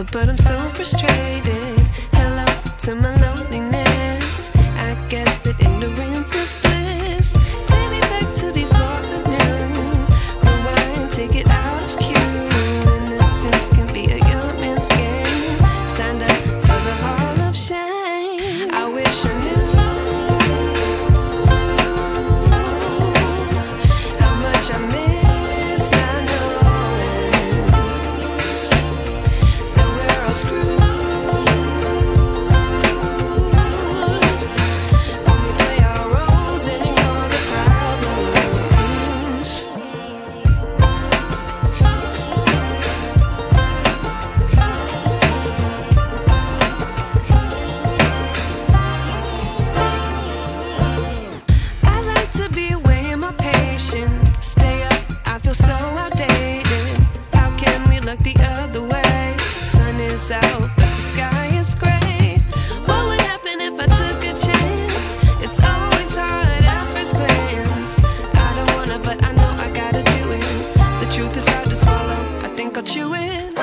but I'm so frustrated. Hello to my loneliness. I guess that ignorance is bliss. Take me back to before the noon. Rewind, take it out of cue. Innocence can be a young man's game. Signed up for the hall of shame. I wish I knew how much I miss not knowing that we're all screwed when we play our roles and ignore the problems. I like to be away in my patience. Stay up, I feel so outdated. How can we look the other way? Sun is out, but the sky is gray. What would happen if I took a chance? It's always hard at first glance. I don't wanna, but I know I gotta do it. The truth is hard to swallow, I think I'll chew it.